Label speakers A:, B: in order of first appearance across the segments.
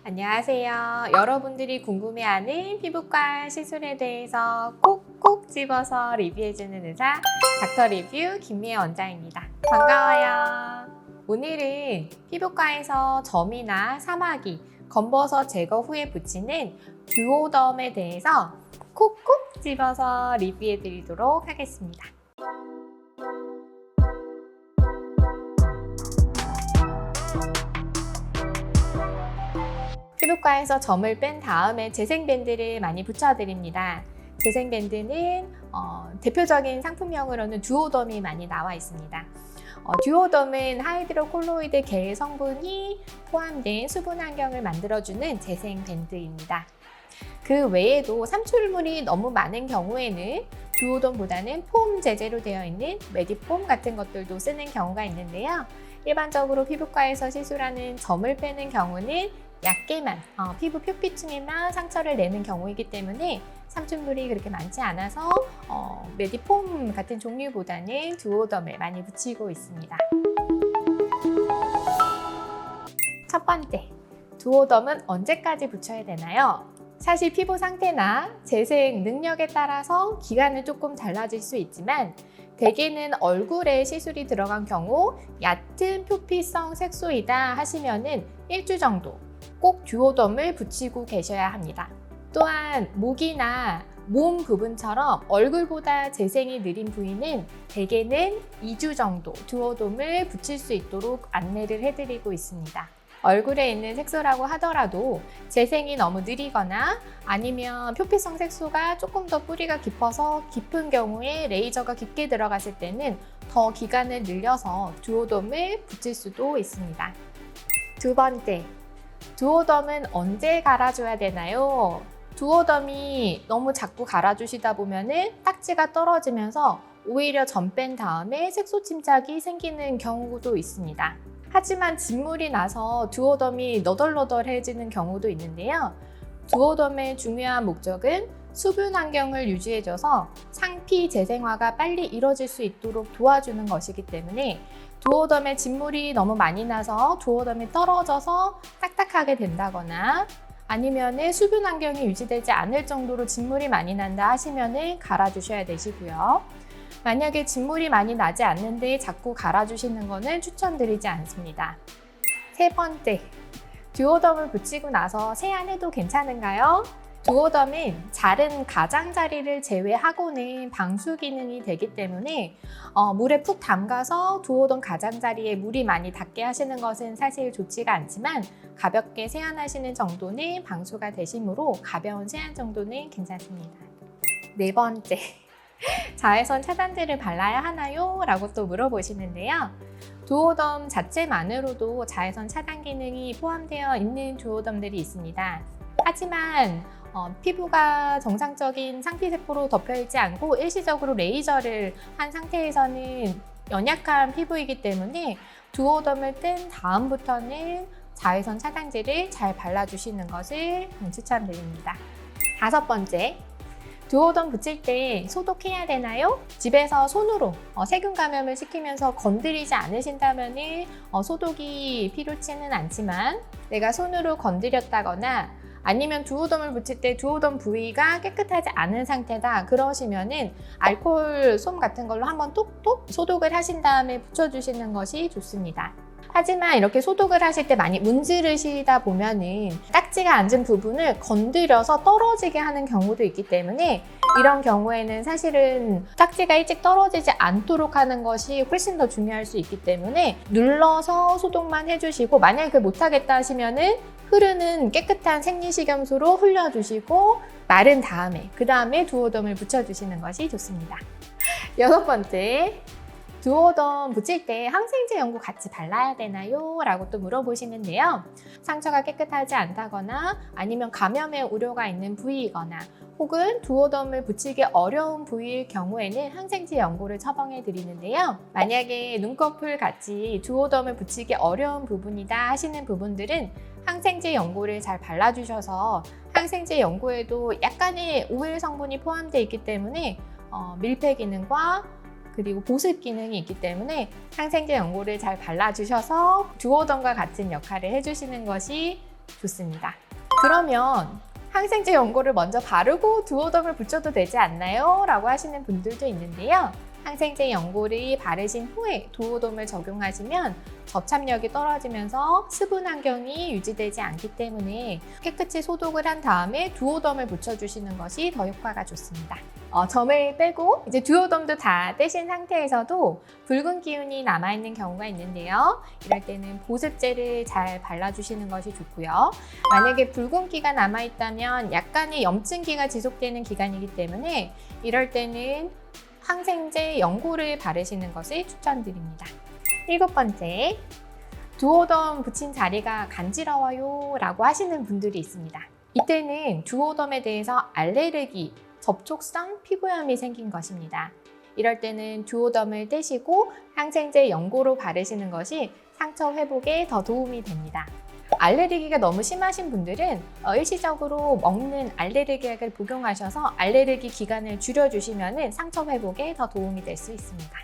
A: 안녕하세요. 여러분들이 궁금해하는 피부과 시술에 대해서 콕콕 집어서 리뷰해주는 의사 닥터 리뷰 김미애 원장입니다. 반가워요. 오늘은 피부과에서 점이나 사마귀, 검버섯 제거 후에 붙이는 듀오덤에 대해서 콕콕 집어서 리뷰해드리도록 하겠습니다. 피부과에서 점을 뺀 다음에 재생밴드를 많이 붙여드립니다. 재생밴드는 대표적인 상품명으로는 듀오덤이 많이 나와 있습니다. 듀오덤은 하이드로콜로이드 계의 성분이 포함된 수분 환경을 만들어주는 재생밴드입니다. 그 외에도 삼출물이 너무 많은 경우에는 듀오덤보다는 폼 재재로 되어 있는 메디폼 같은 것들도 쓰는 경우가 있는데요. 일반적으로 피부과에서 시술하는 점을 빼는 경우는 얇게만 피부 표피층에만 상처를 내는 경우이기 때문에 삼출물이 그렇게 많지 않아서 메디폼 같은 종류보다는 듀오덤을 많이 붙이고 있습니다. 첫 번째, 듀오덤은 언제까지 붙여야 되나요? 사실 피부 상태나 재생 능력에 따라서 기간은 조금 달라질 수 있지만 대개는 얼굴에 시술이 들어간 경우 얕은 표피성 색소이다 하시면은 일주 정도 꼭 듀오덤을 붙이고 계셔야 합니다. 또한 목이나 몸 부분처럼 얼굴보다 재생이 느린 부위는 대개는 2주 정도 듀오덤을 붙일 수 있도록 안내를 해드리고 있습니다. 얼굴에 있는 색소라고 하더라도 재생이 너무 느리거나 아니면 표피성 색소가 조금 더 뿌리가 깊어서 깊은 경우에 레이저가 깊게 들어갔을 때는 더 기간을 늘려서 듀오덤을 붙일 수도 있습니다. 두 번째, 듀오덤은 언제 갈아줘야 되나요? 듀오덤이 너무 자꾸 갈아주시다 보면은 딱지가 떨어지면서 오히려 점 뺀 다음에 색소 침착이 생기는 경우도 있습니다. 하지만 진물이 나서 듀오덤이 너덜너덜해지는 경우도 있는데요. 듀오덤의 중요한 목적은 수분 환경을 유지해줘서 상피 재생화가 빨리 이루어질 수 있도록 도와주는 것이기 때문에 듀오덤에 진물이 너무 많이 나서 듀오덤이 떨어져서 딱딱하게 된다거나 아니면 수분 환경이 유지되지 않을 정도로 진물이 많이 난다 하시면 갈아주셔야 되시고요. 만약에 진물이 많이 나지 않는데 자꾸 갈아주시는 거는 추천드리지 않습니다. 세 번째, 듀오덤을 붙이고 나서 세안해도 괜찮은가요? 듀오덤은 자른 가장자리를 제외하고는 방수 기능이 되기 때문에 물에 푹 담가서 듀오덤 가장자리에 물이 많이 닿게 하시는 것은 사실 좋지가 않지만 가볍게 세안하시는 정도는 방수가 되시므로 가벼운 세안 정도는 괜찮습니다. 네 번째, 자외선 차단제를 발라야 하나요? 라고 또 물어보시는데요. 듀오덤 자체만으로도 자외선 차단 기능이 포함되어 있는 듀오덤들이 있습니다. 하지만 피부가 정상적인 상피세포로 덮여있지 않고 일시적으로 레이저를 한 상태에서는 연약한 피부이기 때문에 듀오덤을 뜬 다음부터는 자외선 차단제를 잘 발라주시는 것을 추천드립니다. 다섯 번째, 듀오덤 붙일 때 소독해야 되나요? 집에서 손으로 세균 감염을 시키면서 건드리지 않으신다면 소독이 필요치는 않지만 내가 손으로 건드렸다거나 아니면 듀오덤을 붙일 때 듀오덤 부위가 깨끗하지 않은 상태다 그러시면은 알코올 솜 같은 걸로 한번 톡톡 소독을 하신 다음에 붙여주시는 것이 좋습니다. 하지만 이렇게 소독을 하실 때 많이 문지르시다 보면은 딱지가 앉은 부분을 건드려서 떨어지게 하는 경우도 있기 때문에 이런 경우에는 사실은 딱지가 일찍 떨어지지 않도록 하는 것이 훨씬 더 중요할 수 있기 때문에 눌러서 소독만 해주시고 만약에 그걸 못하겠다 하시면은 흐르는 깨끗한 생리식염수로 흘려주시고 마른 다음에 그 다음에 듀오덤을 붙여주시는 것이 좋습니다. 여섯 번째, 듀오덤 붙일 때 항생제 연고 같이 발라야 되나요? 라고 또 물어보시는데요. 상처가 깨끗하지 않다거나 아니면 감염의 우려가 있는 부위이거나 혹은 듀오덤을 붙이기 어려운 부위일 경우에는 항생제 연고를 처방해 드리는데요. 만약에 눈꺼풀 같이 듀오덤을 붙이기 어려운 부분이다 하시는 부분들은 항생제 연고를 잘 발라주셔서 항생제 연고에도 약간의 오일 성분이 포함되어 있기 때문에 밀폐 기능과 그리고 보습 기능이 있기 때문에 항생제 연고를 잘 발라주셔서 듀오덤과 같은 역할을 해주시는 것이 좋습니다. 그러면 항생제 연고를 먼저 바르고 두오덤을 붙여도 되지 않나요? 라고 하시는 분들도 있는데요. 항생제 연고를 바르신 후에 두오덤을 적용하시면 접착력이 떨어지면서 수분 환경이 유지되지 않기 때문에 깨끗이 소독을 한 다음에 두오덤을 붙여주시는 것이 더 효과가 좋습니다. 점을 빼고 이제 두오덤도 다 떼신 상태에서도 붉은 기운이 남아있는 경우가 있는데요. 이럴 때는 보습제를 잘 발라주시는 것이 좋고요. 만약에 붉은기가 남아있다면 약간의 염증기가 지속되는 기간이기 때문에 이럴 때는 항생제 연고를 바르시는 것을 추천드립니다. 7번째, 두오덤 붙인 자리가 간지러워요 라고 하시는 분들이 있습니다. 이때는 두오덤에 대해서 알레르기, 접촉성 피부염이 생긴 것입니다. 이럴 때는 두오덤을 떼시고 항생제 연고로 바르시는 것이 상처 회복에 더 도움이 됩니다. 알레르기가 너무 심하신 분들은 일시적으로 먹는 알레르기 약을 복용하셔서 알레르기 기간을 줄여주시면 상처 회복에 더 도움이 될 수 있습니다.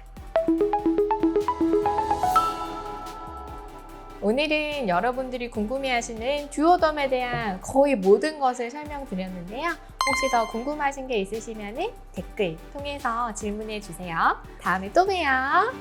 A: 오늘은 여러분들이 궁금해하시는 두오덤에 대한 거의 모든 것을 설명드렸는데요. 혹시 더 궁금하신 게 있으시면 댓글 통해서 질문해 주세요. 다음에 또 봬요.